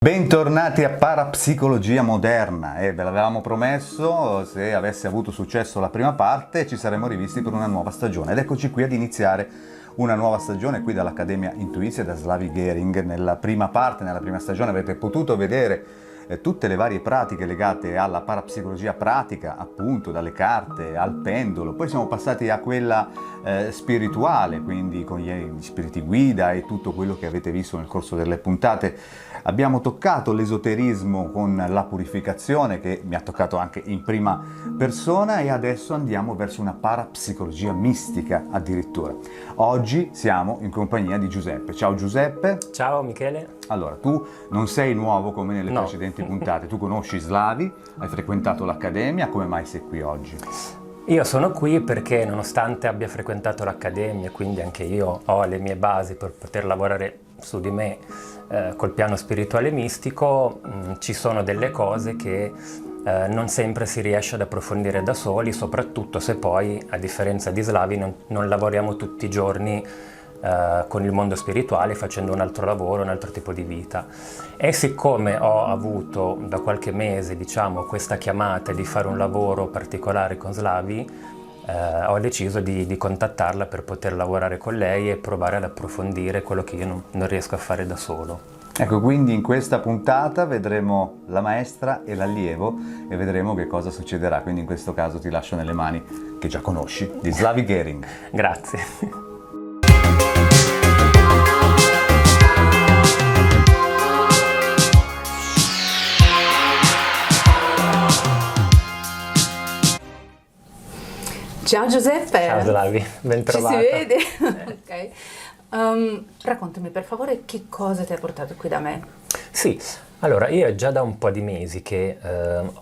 Bentornati a Parapsicologia Moderna ve l'avevamo promesso, se avesse avuto successo la prima parte ci saremmo rivisti per una nuova stagione ed eccoci qui ad iniziare una nuova stagione qui dall'Accademia Intuizia da Slavi Gering. Nella prima parte, nella prima stagione avete potuto vedere tutte le varie pratiche legate alla parapsicologia pratica, appunto dalle carte al pendolo, poi siamo passati a quella spirituale, quindi con gli spiriti guida e tutto quello che avete visto nel corso delle puntate. Abbiamo toccato l'esoterismo con la purificazione, che mi ha toccato anche in prima persona, e adesso andiamo verso una parapsicologia mistica addirittura. Oggi siamo in compagnia di Giuseppe. Ciao Giuseppe. Ciao Michele. Allora, tu non sei nuovo come nelle precedenti puntate, tu conosci Slavi, hai frequentato l'Accademia, come mai sei qui oggi? Io sono qui perché nonostante abbia frequentato l'Accademia, quindi anche io ho le mie basi per poter lavorare su di me col piano spirituale mistico, ci sono delle cose che non sempre si riesce ad approfondire da soli, soprattutto se poi, a differenza di Slavi, non lavoriamo tutti i giorni con il mondo spirituale, facendo un altro lavoro, un altro tipo di vita. E siccome ho avuto da qualche mese, diciamo, questa chiamata di fare un lavoro particolare con Slavi, ho deciso di contattarla per poter lavorare con lei e provare ad approfondire quello che io non riesco a fare da solo. Ecco, quindi in questa puntata vedremo la maestra e l'allievo e vedremo che cosa succederà. Quindi in questo caso ti lascio nelle mani, che già conosci, di Slavi Gering. Grazie. Ciao Giuseppe! Ciao Slavi, ben trovata. Ci si vede? Ok. Raccontami per favore che cosa ti ha portato qui da me. Sì, allora io è già da un po' di mesi che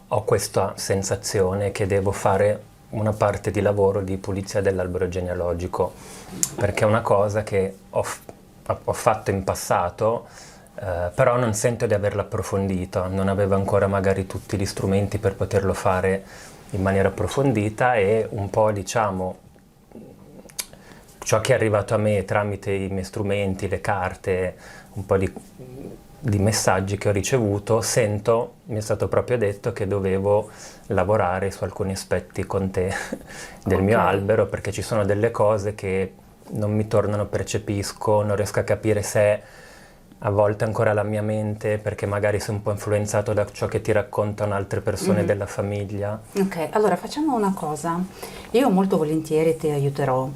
ho questa sensazione che devo fare una parte di lavoro di pulizia dell'albero genealogico, perché è una cosa che ho fatto in passato, però non sento di averla approfondita, non avevo ancora magari tutti gli strumenti per poterlo fare in maniera approfondita, e un po', diciamo, ciò che è arrivato a me tramite i miei strumenti, le carte, un po' di messaggi che ho ricevuto, mi è stato proprio detto che dovevo lavorare su alcuni aspetti con te del mio albero, perché ci sono delle cose che non mi tornano, percepisco, non riesco a capire se a volte ancora la mia mente, perché magari sei un po' influenzato da ciò che ti raccontano altre persone della famiglia. Ok, allora facciamo una cosa. Io molto volentieri ti aiuterò,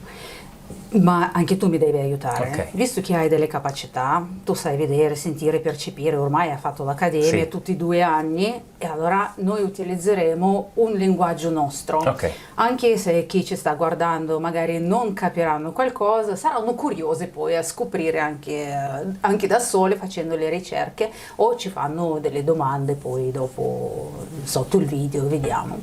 ma anche tu mi devi aiutare. Okay. Visto che hai delle capacità, tu sai vedere, sentire, percepire, ormai hai fatto l'Accademia, Sì. tutti i 2 anni, e allora noi utilizzeremo un linguaggio nostro. Ok. Anche se chi ci sta guardando magari non capiranno qualcosa, saranno curiosi poi a scoprire anche da sole facendo le ricerche, o ci fanno delle domande poi dopo sotto il video, vediamo.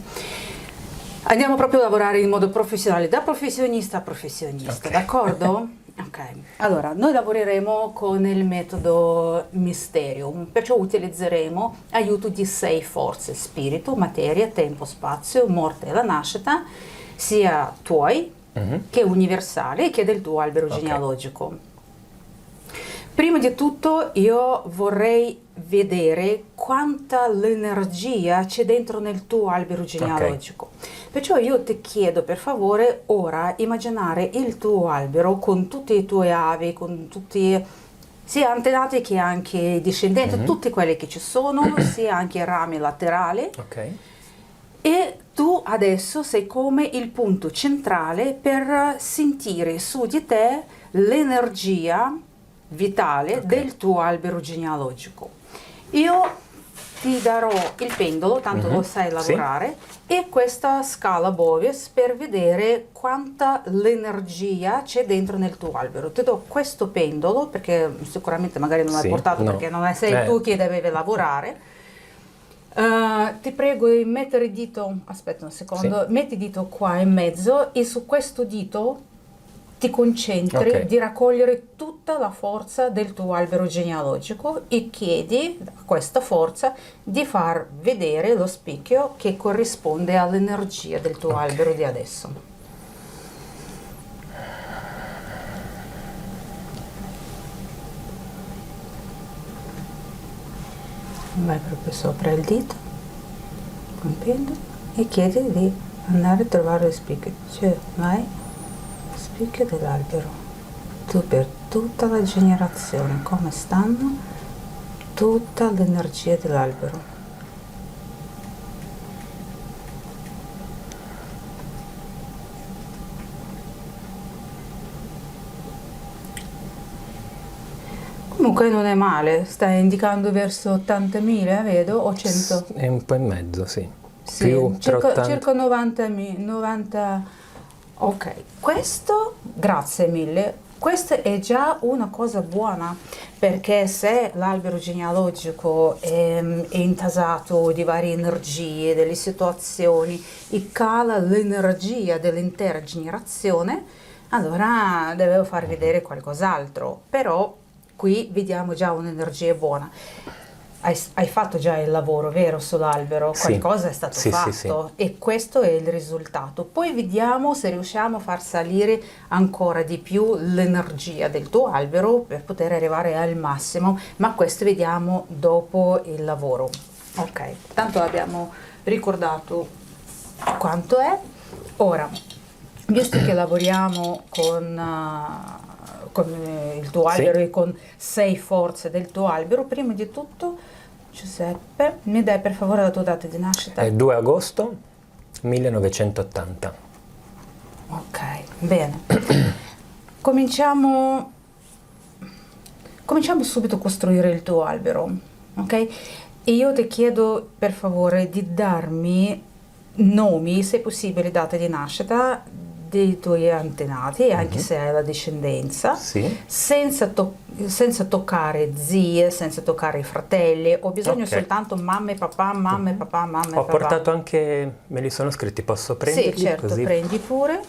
Andiamo proprio a lavorare in modo professionale, da professionista a professionista, Ok. d'accordo? Ok, allora noi lavoreremo con il metodo Mysterium, perciò utilizzeremo aiuto di 6 forze: spirito, materia, tempo, spazio, morte e la nascita, sia tuoi che universali che del tuo albero genealogico. Prima di tutto io vorrei vedere quanta l'energia c'è dentro nel tuo albero genealogico. Perciò io ti chiedo per favore ora immaginare il tuo albero con tutti i tuoi avi, con tutti sia antenati che anche discendenti, tutti quelli che ci sono, sia anche rami laterali. Ok. E tu adesso sei come il punto centrale per sentire su di te l'energia vitale del tuo albero genealogico. Io ti darò il pendolo, tanto lo sai lavorare, e questa scala Bovis per vedere quanta l'energia c'è dentro nel tuo albero. Ti do questo pendolo perché sicuramente magari non l'hai portato perché non sei tu che devi lavorare. Ti prego di mettere il dito, aspetta un secondo, metti il dito qua in mezzo e su questo dito ti concentri di raccogliere tutta la forza del tuo albero genealogico e chiedi a questa forza di far vedere lo specchio che corrisponde all'energia del tuo albero di adesso. Vai proprio sopra il dito, compiendo, e chiedi di andare a trovare le spicche. Cioè, vai, spicche dell'albero. Tu per tutta la generazione, come stanno tutta l'energia dell'albero. Comunque non è male, stai indicando verso 80.000, vedo, o 100? È un po' in mezzo, sì. Sì, Più tra 80. circa 90. Ok, questo, grazie mille, questa è già una cosa buona, perché se l'albero genealogico è intasato di varie energie, delle situazioni, e cala l'energia dell'intera generazione, allora devo far vedere qualcos'altro, però qui vediamo già un'energia buona. Hai fatto già il lavoro, vero, sull'albero? Sì. Qualcosa è stato Sì, fatto, sì. e questo è il risultato. Poi vediamo se riusciamo a far salire ancora di più l'energia del tuo albero per poter arrivare al massimo, ma questo vediamo dopo il lavoro. Ok, tanto abbiamo ricordato quanto è. Ora, visto che lavoriamo con il tuo albero, Sì. e con 6 forze del tuo albero, prima di tutto, Giuseppe, mi dai per favore la tua data di nascita? È 2 agosto 1980. Ok, bene. Cominciamo subito a costruire il tuo albero, ok? E io ti chiedo per favore di darmi nomi, se possibile data di nascita, dei tuoi antenati, anche se hai la discendenza, Sì. senza toccare zie, senza toccare i fratelli. Ho bisogno Ok. soltanto mamma e papà, mamma e papà, mamma e Ho papà. portato anche, me li sono scritti, posso prenderli? Sì, certo, Così? prendi pure.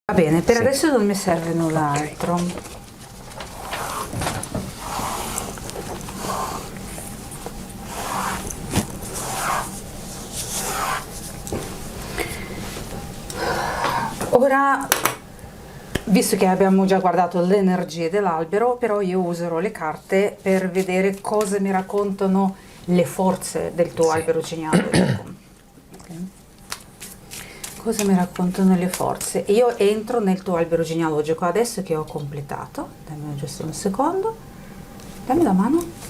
Va bene, per Sì. adesso non mi serve null'altro. Ora, visto che abbiamo già guardato l'energia dell'albero, però io userò le carte per vedere cosa mi raccontano le forze del tuo Sì. albero genealogico. Ok. Cosa mi raccontano le forze? Io entro nel tuo albero genealogico adesso che ho completato. Dammi giusto un secondo. Dammi la mano.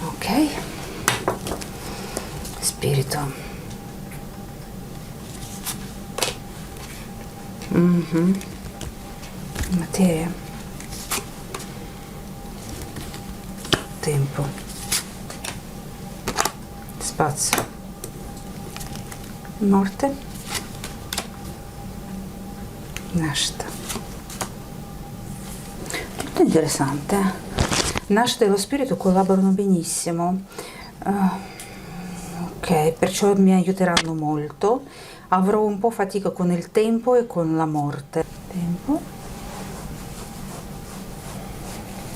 Ok. Spirito. Materia. Tempo. Spazio. Morte. Nascita. Tutto interessante. Nascita e lo spirito collaborano benissimo. Ok, perciò mi aiuteranno molto. Avrò un po' fatica con il tempo e con la morte. Tempo.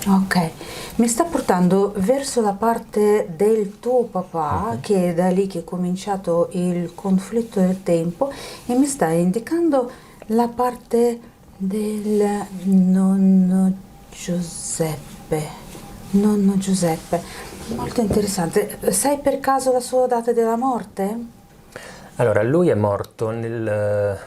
Ok, mi sta portando verso la parte del tuo papà, che è da lì che è cominciato il conflitto del tempo, e mi sta indicando la parte del nonno Giuseppe. Nonno Giuseppe, molto interessante. Sai per caso la sua data della morte? Allora, lui è morto nel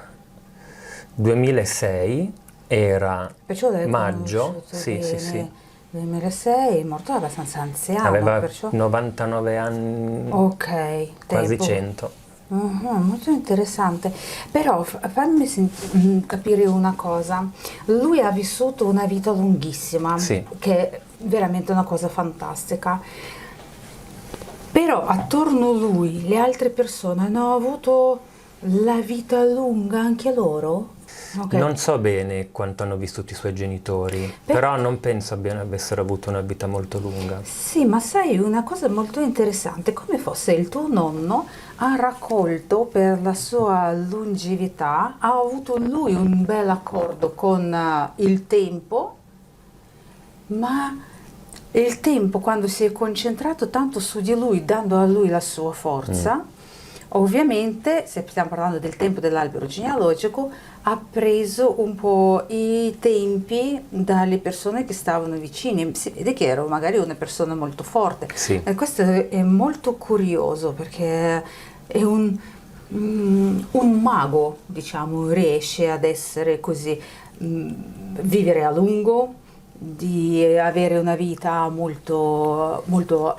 2006, era Perciò l'hai maggio, conosciuto sì, bene. sì, sì. 2006, è morto abbastanza anziano, Aveva perciò... 99 anni, Ok, quasi tempo. 100. Molto interessante, però fammi capire una cosa. Lui ha vissuto una vita lunghissima, Sì. che è veramente una cosa fantastica, però attorno a lui le altre persone hanno avuto la vita lunga anche loro? Ok. Non so bene quanto hanno vissuto i suoi genitori, però non penso avessero avuto una vita molto lunga. Sì, ma sai una cosa molto interessante, come fosse il tuo nonno ha raccolto per la sua longevità, ha avuto lui un bel accordo con il tempo, ma il tempo quando si è concentrato tanto su di lui, dando a lui la sua forza, ovviamente, se stiamo parlando del tempo dell'albero genealogico, ha preso un po' i tempi dalle persone che stavano vicine. Si vede che era magari una persona molto forte. Sì. E questo è molto curioso perché è un mago, diciamo, riesce ad essere così, vivere a lungo, di avere una vita molto, molto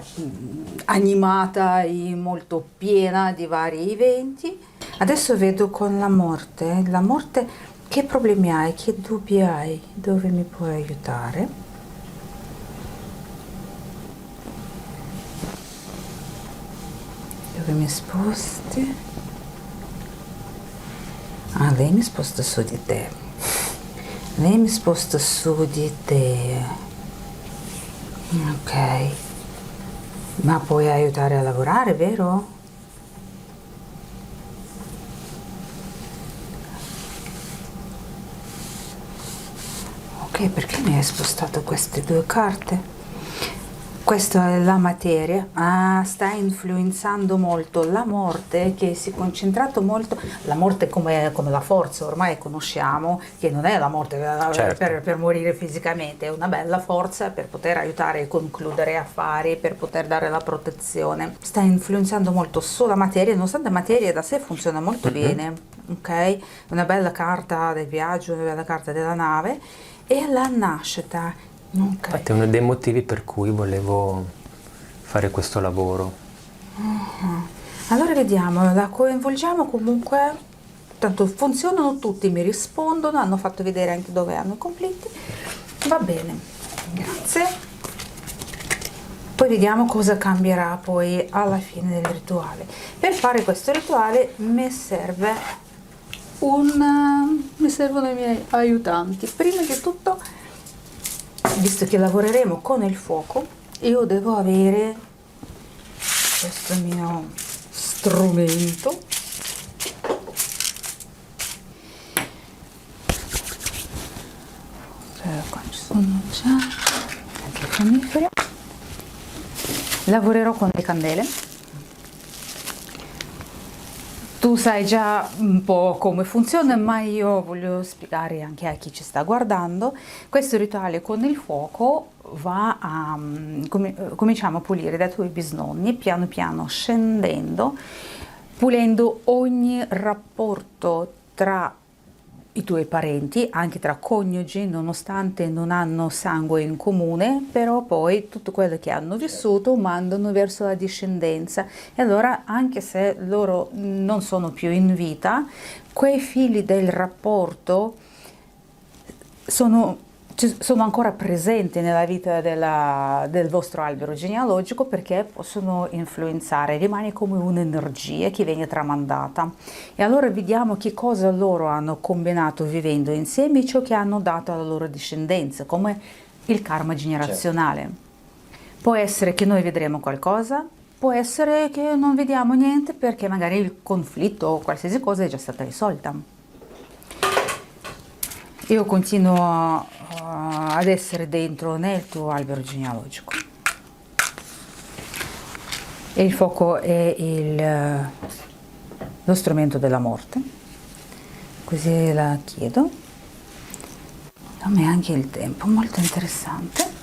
animata e molto piena di vari eventi. Adesso vedo con la morte che problemi hai, che dubbi hai, dove mi puoi aiutare? Dove mi sposti? Ah, lei mi sposta su di te. Lei mi sposta su di te. Ok. Ma puoi aiutare a lavorare, vero? Ok, perché mi hai spostato queste due carte? Questa è la materia, sta influenzando molto la morte, che si è concentrato molto, la morte come la forza, ormai conosciamo che non è la morte Certo. per morire fisicamente, è una bella forza per poter aiutare a concludere affari, per poter dare la protezione. Sta influenzando molto sulla materia, nonostante la materia da sé funziona molto bene, ok? Una bella carta del viaggio, una bella carta della nave e la nascita. Okay. Infatti è uno dei motivi per cui volevo fare questo lavoro. Allora vediamo, la coinvolgiamo comunque, tanto funzionano tutti, mi rispondono, hanno fatto vedere anche dove hanno i conflitti, va bene, grazie. Poi vediamo cosa cambierà poi alla fine del rituale. Per fare questo rituale mi servono i miei aiutanti. Prima di tutto, visto che lavoreremo con il fuoco, io devo avere questo mio strumento. Qua ci sono già anche i fiammiferi. Lavorerò con le candele. Tu sai già un po' come funziona, ma io voglio spiegare anche a chi ci sta guardando. Questo rituale con il fuoco va a cominciamo a pulire dai tuoi bisnonni, piano piano scendendo, pulendo ogni rapporto tra i tuoi parenti, anche tra coniugi, nonostante non hanno sangue in comune, però poi tutto quello che hanno vissuto mandano verso la discendenza. E allora, anche se loro non sono più in vita, quei fili del rapporto sono ancora presenti nella vita del vostro albero genealogico, perché possono influenzare, rimane come un'energia che viene tramandata. E allora vediamo che cosa loro hanno combinato vivendo insieme, ciò che hanno dato alla loro discendenza, come il karma generazionale. Può essere che noi vedremo qualcosa, può essere che non vediamo niente perché magari il conflitto o qualsiasi cosa è già stata risolta. Io continuo ad essere dentro nel tuo albero genealogico. E il fuoco è lo strumento della morte. Così la chiedo. Dammi anche il tempo, molto interessante.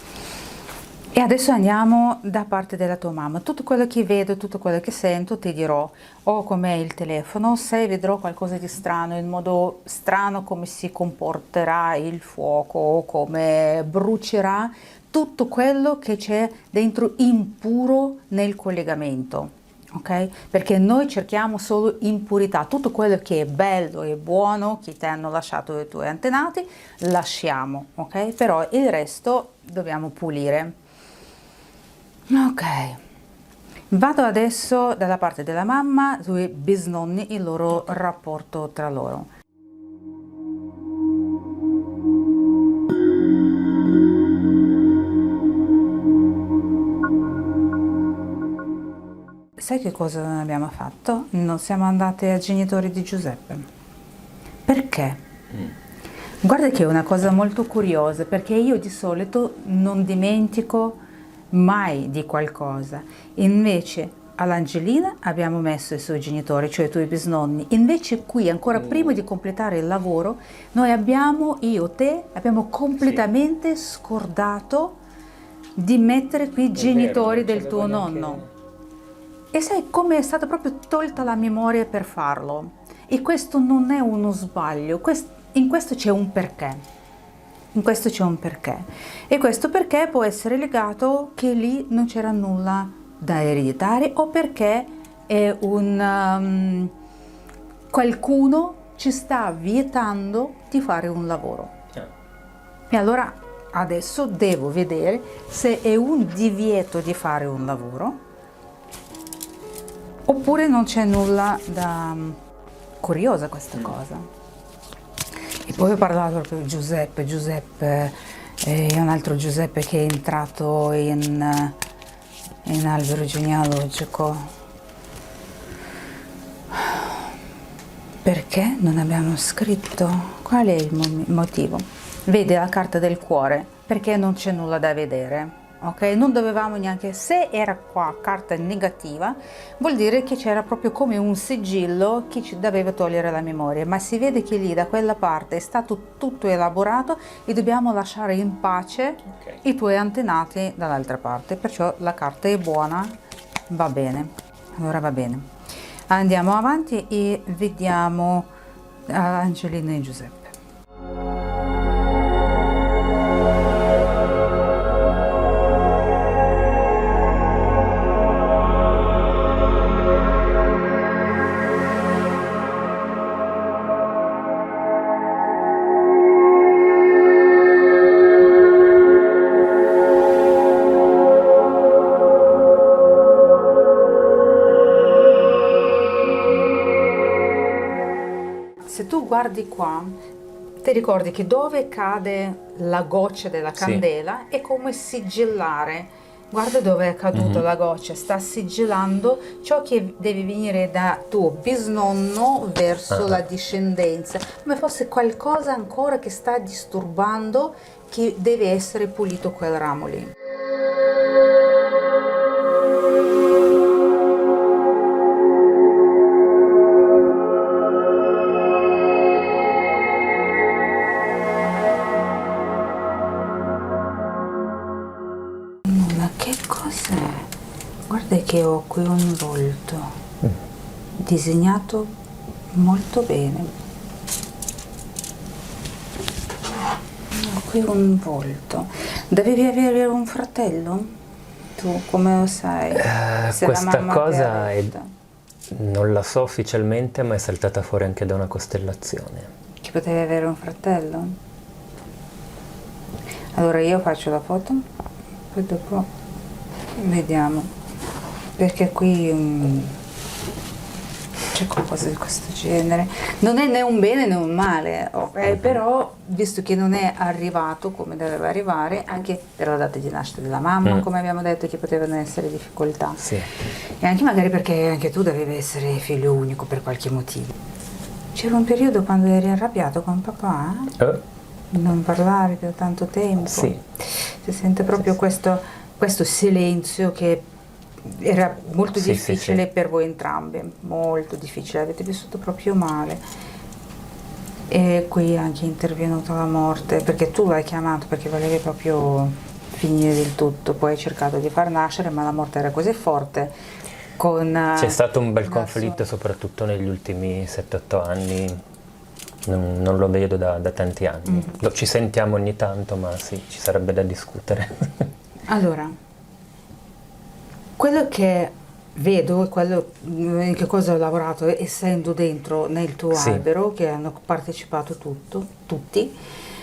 E adesso andiamo da parte della tua mamma. Tutto quello che vedo, tutto quello che sento, ti dirò. O com'è il telefono, se vedrò qualcosa di strano, in modo strano come si comporterà il fuoco, o come brucerà, tutto quello che c'è dentro impuro nel collegamento. Ok? Perché noi cerchiamo solo impurità, tutto quello che è bello e buono che ti hanno lasciato i tuoi antenati, lasciamo, ok? Però il resto dobbiamo pulire. Ok, vado adesso dalla parte della mamma sui bisnonni, il loro rapporto tra loro. sai che cosa non abbiamo fatto? Non siamo andati ai genitori di Giuseppe. Perché? Guarda che è una cosa molto curiosa, perché io di solito non dimentico mai di qualcosa. Invece all'Angelina abbiamo messo i suoi genitori, cioè i tuoi bisnonni. Invece qui, ancora prima di completare il lavoro, noi abbiamo, io, te, abbiamo completamente scordato di mettere qui i genitori del tuo nonno. E sai come è stata proprio tolta la memoria per farlo? E questo non è uno sbaglio, in questo c'è un perché. In questo c'è un perché. E questo perché può essere legato che lì non c'era nulla da ereditare o perché è qualcuno ci sta vietando di fare un lavoro. E allora adesso devo vedere se è un divieto di fare un lavoro oppure non c'è nulla da curiosa questa cosa. E poi ho parlato proprio di Giuseppe è un altro Giuseppe che è entrato in albero genealogico. Perché non abbiamo scritto? Qual è il motivo? Vedi la carta del cuore, perché non c'è nulla da vedere, ok? Non dovevamo neanche, se era qua carta negativa, vuol dire che c'era proprio come un sigillo che ci doveva togliere la memoria, ma si vede che lì da quella parte è stato tutto elaborato e dobbiamo lasciare in pace i tuoi antenati dall'altra parte, perciò la carta è buona, va bene, allora va bene. Andiamo avanti e vediamo Angelina e Giuseppe. Se tu guardi qua, ti ricordi che dove cade la goccia della candela è come sigillare. Guarda dove è caduta la goccia, sta sigillando ciò che deve venire da tuo bisnonno verso la discendenza, come fosse qualcosa ancora che sta disturbando, che deve essere pulito quel ramo lì. Che cos'è? Guarda che ho qui un volto disegnato molto bene. Ho qui un volto. Dovevi avere un fratello? Tu come lo sai? Se la Questa mamma te l'ha cosa detto. non la so ufficialmente, ma è saltata fuori anche da una costellazione. Che potevi avere un fratello? Allora io faccio la foto, poi dopo vediamo, perché qui c'è qualcosa di questo genere. Non è né un bene né un male, ok? Però visto che non è arrivato come doveva arrivare, anche per la data di nascita della mamma, come abbiamo detto che potevano essere difficoltà. Sì. E anche magari perché anche tu dovevi essere figlio unico per qualche motivo. C'era un periodo quando eri arrabbiato con papà? Non parlare per tanto tempo? Sì. Si sente proprio questo silenzio che era molto difficile per voi entrambi, molto difficile, avete vissuto proprio male. E qui anche è intervenuta la morte, perché tu l'hai chiamato perché volevi proprio finire del tutto, poi hai cercato di far nascere, ma la morte era così forte. C'è stato un bel conflitto, soprattutto negli ultimi 7-8 anni, non lo vedo da tanti anni. Ci sentiamo ogni tanto, ma sì, ci sarebbe da discutere. Allora, quello che vedo e quello in che cosa ho lavorato, essendo dentro nel tuo albero, che hanno partecipato tutti,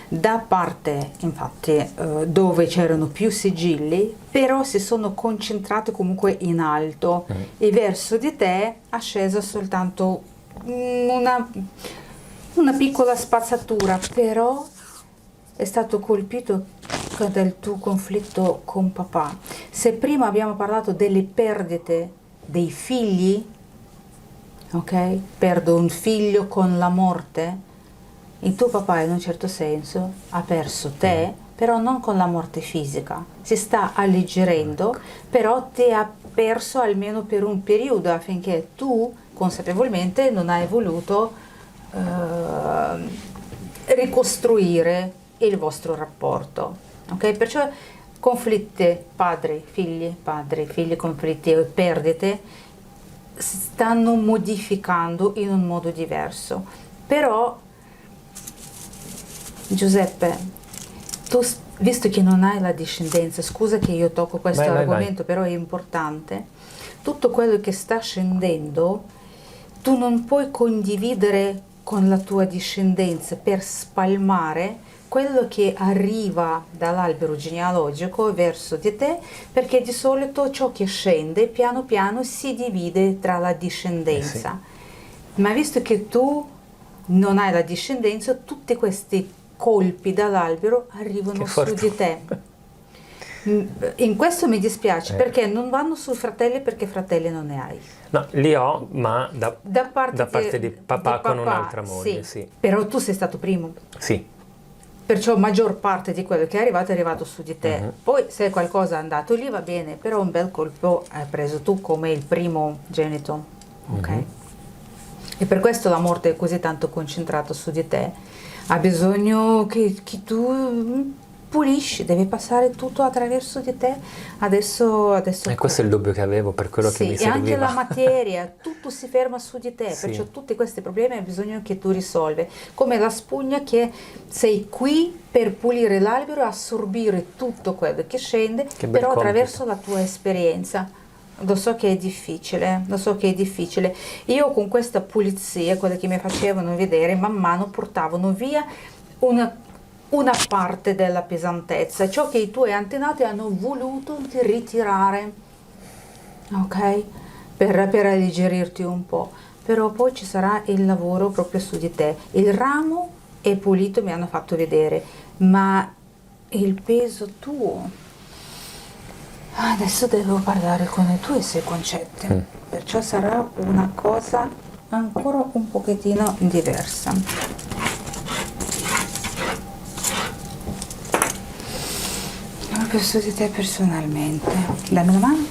da parte infatti dove c'erano più sigilli, però si sono concentrati comunque in alto e verso di te è scesa soltanto una piccola spazzatura, però è stato colpito dal tuo conflitto con papà. Se prima abbiamo parlato delle perdite dei figli, ok? Perdo un figlio con la morte. Il tuo papà in un certo senso ha perso te, però non con la morte fisica, si sta alleggerendo, però ti ha perso almeno per un periodo affinché tu consapevolmente non hai voluto ricostruire il vostro rapporto, ok? Perciò conflitti padri, figli, conflitti e perdite stanno modificando in un modo diverso. Però Giuseppe, tu, visto che non hai la discendenza, scusa che io tocco questo argomento, però è importante, tutto quello che sta scendendo tu non puoi condividere con la tua discendenza per spalmare quello che arriva dall'albero genealogico verso di te, perché di solito ciò che scende piano piano si divide tra la discendenza. Ma visto che tu non hai la discendenza, tutti questi colpi dall'albero arrivano su di te. In questo mi dispiace, perché non vanno sui fratelli, perché fratelli non ne hai. No, li ho, ma da parte di papà con un'altra moglie, sì. Però tu sei stato primo. Sì. Perciò maggior parte di quello che è arrivato su di te. Poi se qualcosa è andato lì va bene, però un bel colpo hai preso tu come il primo genito. Ok? E per questo la morte è così tanto concentrata su di te. Ha bisogno che tu pulisci, deve passare tutto attraverso di te. Adesso e questo è il dubbio che avevo, per quello che mi serviva. E anche la materia, tutto si ferma su di te, perciò tutti questi problemi hai bisogno che tu risolvi. Come la spugna, che sei qui per pulire l'albero e assorbire tutto quello che scende, però attraverso la tua esperienza. Lo so che è difficile, Io con questa pulizia, quelle che mi facevano vedere, man mano portavano via una parte della pesantezza, ciò che i tuoi antenati hanno voluto ritirare, ok? Per alleggerirti un po'. Però poi ci sarà il lavoro proprio su di te. Il ramo è pulito, mi hanno fatto vedere, ma il peso tuo... Adesso devo parlare con i tuoi sei concetti, perciò sarà una cosa ancora un pochettino diversa. Proprio su di te personalmente. Dammi una mano.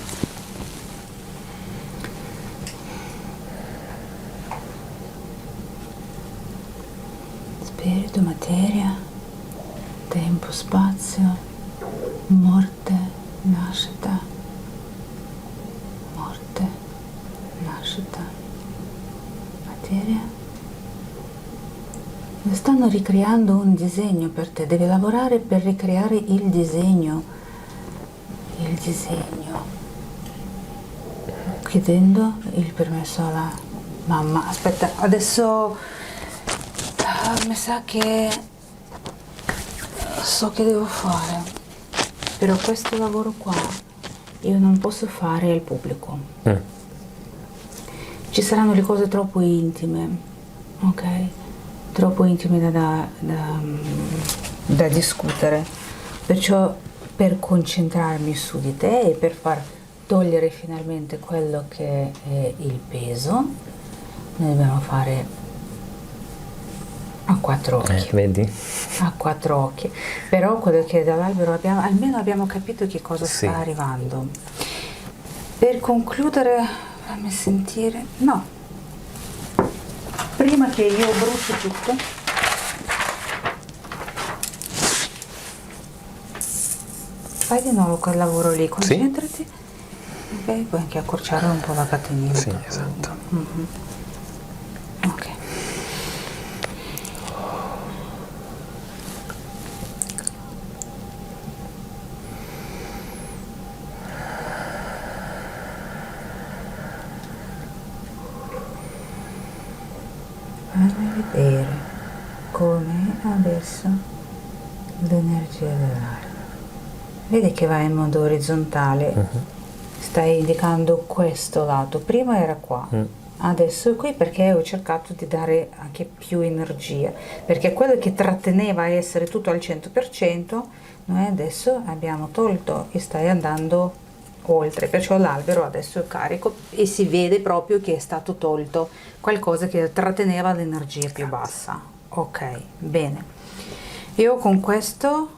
Spirito, materia, tempo, spazio, morte. Nascita, morte, nascita, materia. Stanno ricreando un disegno per te, devi lavorare per ricreare il disegno, chiedendo il permesso alla mamma. Aspetta, adesso mi sa che so che devo fare. Però questo lavoro qua io non posso fare al pubblico. Ci saranno le cose troppo intime, ok? Troppo intime da discutere. Perciò per concentrarmi su di te e per far togliere finalmente quello che è il peso, noi dobbiamo fare a quattro occhi. Vedi? A quattro occhi. Però quello che dall'albero almeno abbiamo capito che cosa sta arrivando. Per concludere, fammi sentire. No. Prima che io brucio tutto. Fai di nuovo quel lavoro lì, concentrati. Ok, puoi anche accorciare un po' la catenina. Sì, esatto. Ok. Fammi vedere come adesso l'energia dell'aria. Vedi che va in modo orizzontale, stai indicando questo lato, prima era qua, adesso è qui perché ho cercato di dare anche più energia, perché quello che tratteneva a essere tutto al 100%, noi adesso abbiamo tolto e stai andando oltre, perciò l'albero adesso è carico e si vede proprio che è stato tolto qualcosa che tratteneva l'energia più bassa. Ok, bene. Io con questo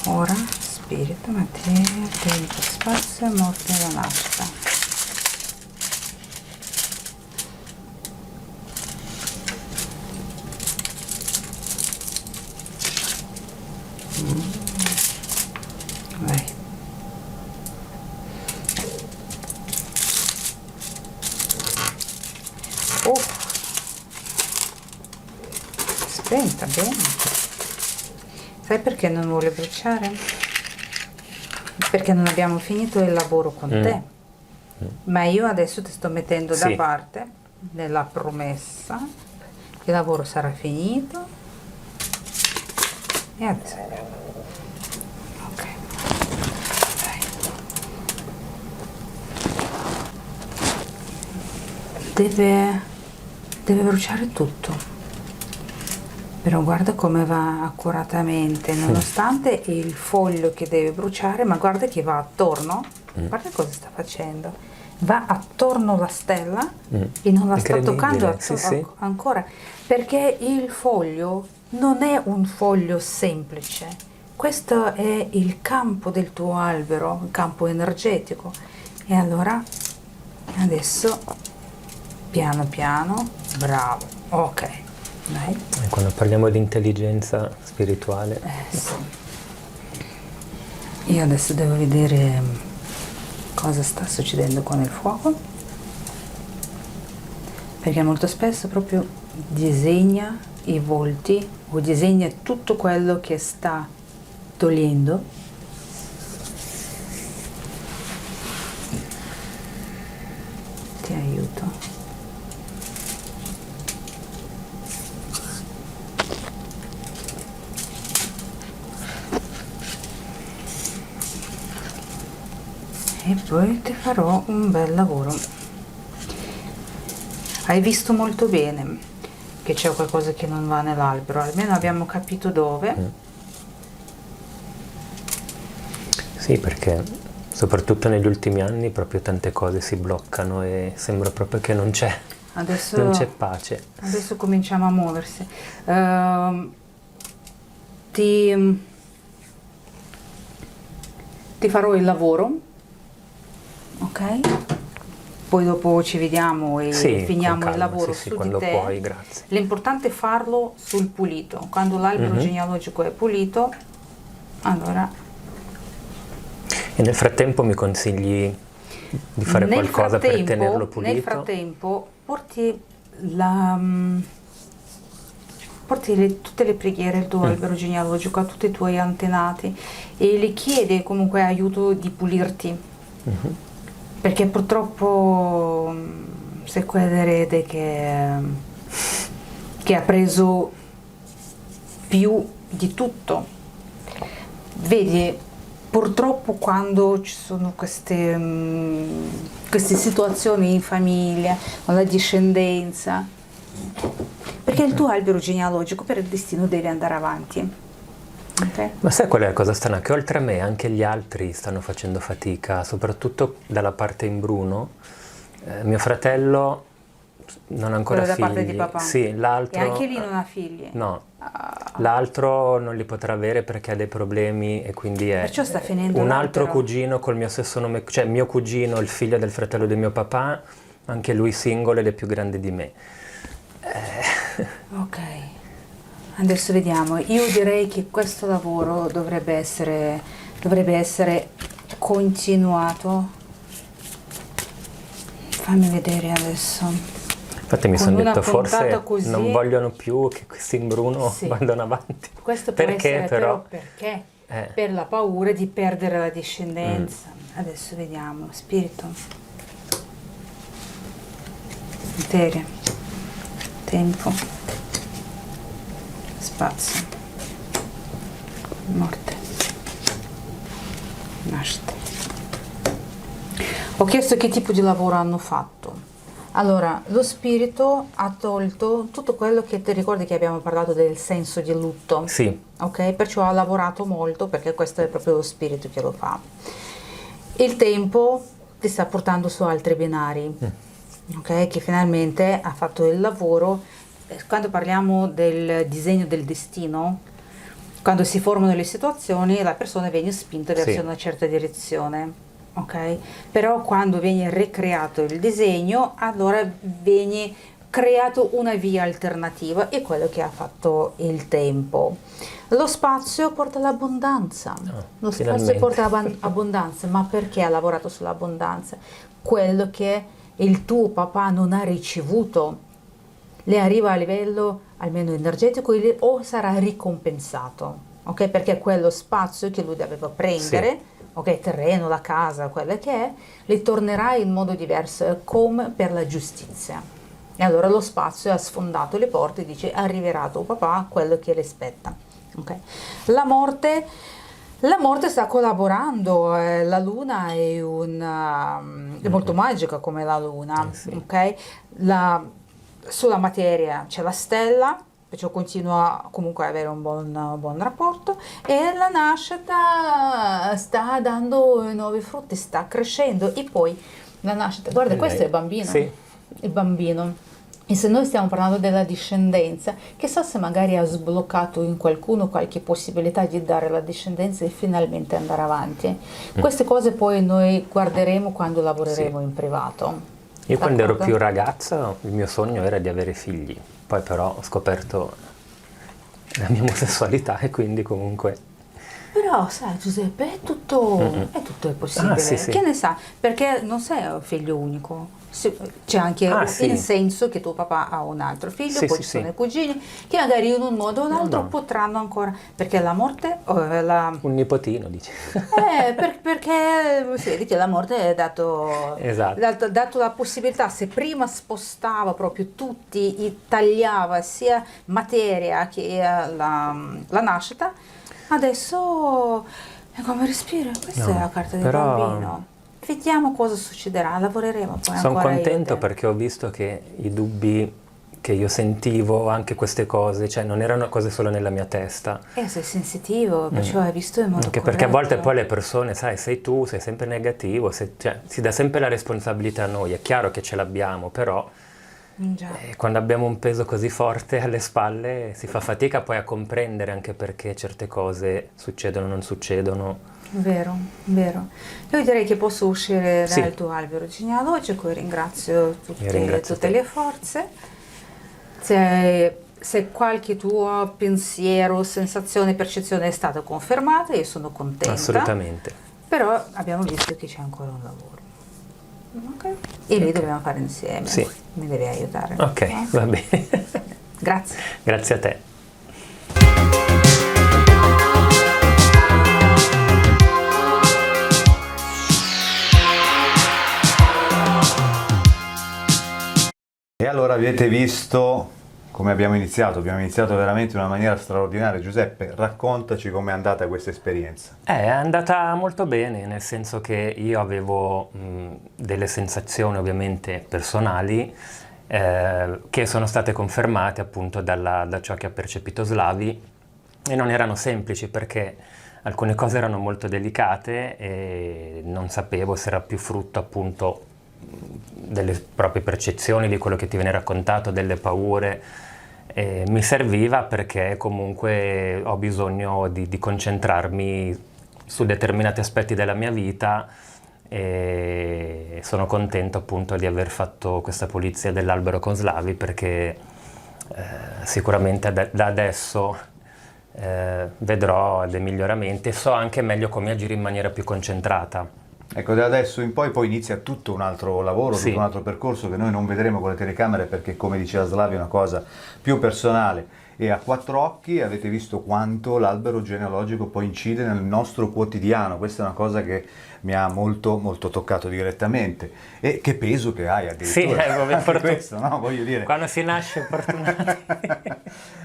ora spirito, materia, tempo, spazio, morte e la nascita. Vai. Oh, spenta bene. Sai perché non vuole bruciare? Perché non abbiamo finito il lavoro con te. Ma io adesso ti sto mettendo da parte nella promessa che il lavoro sarà finito. E adesso ok, dai. Deve bruciare tutto, però guarda come va accuratamente, nonostante il foglio che deve bruciare, ma guarda che va attorno, guarda cosa sta facendo, va attorno alla stella e non la sta toccando ancora, perché il foglio non è un foglio semplice, questo è il campo del tuo albero, il campo energetico. E allora adesso piano piano, bravo, ok, dai. E quando parliamo di intelligenza spirituale, Sì. Io adesso devo vedere cosa sta succedendo con il fuoco, perché molto spesso proprio disegna i volti o disegna tutto quello che sta togliendo. Ti aiuto. E poi ti farò un bel lavoro. Hai visto molto bene che c'è qualcosa che non va nell'albero, almeno abbiamo capito dove. Sì, perché soprattutto negli ultimi anni proprio tante cose si bloccano e sembra proprio che non c'è pace. Adesso cominciamo a muoversi. Ti farò il lavoro, ok? Poi dopo ci vediamo e finiamo il lavoro su quando di te. puoi, grazie. L'importante è farlo sul pulito. Quando l'albero genealogico è pulito, allora... E nel frattempo mi consigli di fare qualcosa per tenerlo pulito? Nel frattempo porti tutte le preghiere al tuo albero genealogico, a tutti i tuoi antenati e gli chiedi comunque aiuto di pulirti. Perché purtroppo sei quell'erede che ha preso più di tutto. Vedi, purtroppo quando ci sono queste situazioni in famiglia, con la discendenza, perché il tuo albero genealogico per il destino deve andare avanti. Okay. Ma sai qual è la cosa strana? Che oltre a me anche gli altri stanno facendo fatica, soprattutto dalla parte in bruno. Mio fratello non ha ancora figli. Da parte di papà? Sì, l'altro... E anche lì non ha figli? No, l'altro non li potrà avere perché ha dei problemi e quindi è... Perciò sta finendo un altro l'albero. Cugino col mio stesso nome, cioè mio cugino, il figlio del fratello di mio papà, anche lui singolo ed è più grande di me. Ok. Adesso vediamo, io direi che questo lavoro dovrebbe essere continuato. Fammi vedere adesso. Infatti mi sono detto forse così, non vogliono più che questi in bruno vadano avanti. Questo può essere però perché? Per la paura di perdere la discendenza. Adesso vediamo, spirito, materia, tempo, spazio, morte, nascita. Ho chiesto che tipo di lavoro hanno fatto. Allora, lo spirito ha tolto tutto quello che ti ricordi che abbiamo parlato del senso di lutto. Sì, Ok? Perciò ha lavorato molto perché questo è proprio lo spirito che lo fa. Il tempo ti sta portando su altri binari, ok? Che finalmente ha fatto il lavoro. Quando parliamo del disegno del destino, quando si formano le situazioni, la persona viene spinta verso Sì. una certa direzione. Ok? Però quando viene ricreato il disegno, allora viene creato una via alternativa, e quello che ha fatto il tempo. Lo spazio porta l'abbondanza. Lo spazio finalmente. porta abbondanza, ma perché ha lavorato sull'abbondanza? Quello che il tuo papà non ha ricevuto le arriva a livello almeno energetico o sarà ricompensato, ok? Perché quello spazio che lui doveva prendere, ok, terreno, la casa, quello che è, le tornerà in modo diverso, come per la giustizia. E allora lo spazio ha sfondato le porte e dice: arriverà tuo papà quello che le spetta. Okay. La morte sta collaborando, la luna è molto magica come la luna, Sì. ok? Sulla materia c'è la stella, perciò continua comunque ad avere un buon rapporto, e la nascita sta dando nuovi frutti, sta crescendo, e poi la nascita, guarda, questo è il bambino, Sì. il bambino. E se noi stiamo parlando della discendenza, chissà se magari ha sbloccato in qualcuno qualche possibilità di dare la discendenza e finalmente andare avanti. Queste cose poi noi guarderemo quando lavoreremo in privato. Io quando ero D'accordo? più ragazzo il mio sogno era di avere figli, poi però ho scoperto la mia omosessualità e quindi comunque... Però, sai, Giuseppe, è possibile. Ah, sì, sì. Che ne sa? Perché non sei un figlio unico. C'è anche sì. il senso che tuo papà ha un altro figlio, Sì, poi sì, ci sono sì. i cugini che magari in un modo o l'altro no. potranno ancora. Perché la morte, Un nipotino, dici. perché si vede che la morte ha Esatto. dato la possibilità. Se prima spostava proprio tutti, tagliava sia materia che la nascita, adesso è come respiro. Questa No, è la carta del però- bambino. Vediamo cosa succederà, lavoreremo poi Sono ancora io e contento te. perché ho visto che i dubbi che io sentivo, anche queste cose, cioè non erano cose solo nella mia testa. Sei sensitivo, perciò hai visto in modo Anche perché a volte corretto. poi le persone, sai, sei tu, sei sempre negativo, cioè, si dà sempre la responsabilità a noi, è chiaro che ce l'abbiamo, però Già. quando abbiamo un peso così forte alle spalle si fa fatica poi a comprendere anche perché certe cose succedono o non succedono. Vero, vero. Io direi che posso uscire Sì. dal tuo albero genealogico e ringrazio Io ringrazio tutte te. le forze. Se qualche tuo pensiero, sensazione, percezione è stata confermata, io sono contenta. Assolutamente. Però abbiamo visto che c'è ancora un lavoro. Ok? E lì dobbiamo fare insieme. Sì. Mi devi aiutare. Ok, va bene. Grazie. Grazie a te. E allora avete visto come abbiamo iniziato veramente in una maniera straordinaria. Giuseppe, raccontaci com'è andata questa esperienza. È andata molto bene, nel senso che io avevo delle sensazioni ovviamente personali che sono state confermate appunto da ciò che ha percepito Slavi, e non erano semplici perché alcune cose erano molto delicate e non sapevo se era più frutto appunto delle proprie percezioni, di quello che ti viene raccontato, delle paure. Mi serviva perché comunque ho bisogno di concentrarmi su determinati aspetti della mia vita, e sono contento appunto di aver fatto questa pulizia dell'albero con Slavi, perché sicuramente da adesso vedrò dei miglioramenti e so anche meglio come agire in maniera più concentrata. Ecco, da adesso in poi inizia tutto un altro lavoro, Sì. tutto un altro percorso che noi non vedremo con le telecamere perché, come diceva Slavi, è una cosa più personale e a quattro occhi. Avete visto quanto l'albero genealogico poi incide nel nostro quotidiano. Questa è una cosa che mi ha molto molto toccato direttamente. E che peso che hai addirittura. Sì, proprio Anche questo, no? Voglio dire. Quando si nasce fortunati.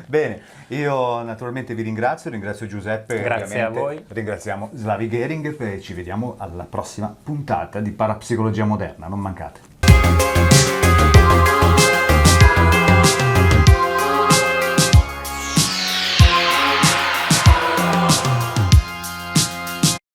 Bene, io naturalmente vi ringrazio Giuseppe. Grazie a ovviamente. voi. Ringraziamo Slavi Gering e ci vediamo alla prossima puntata di Parapsicologia Moderna, non mancate.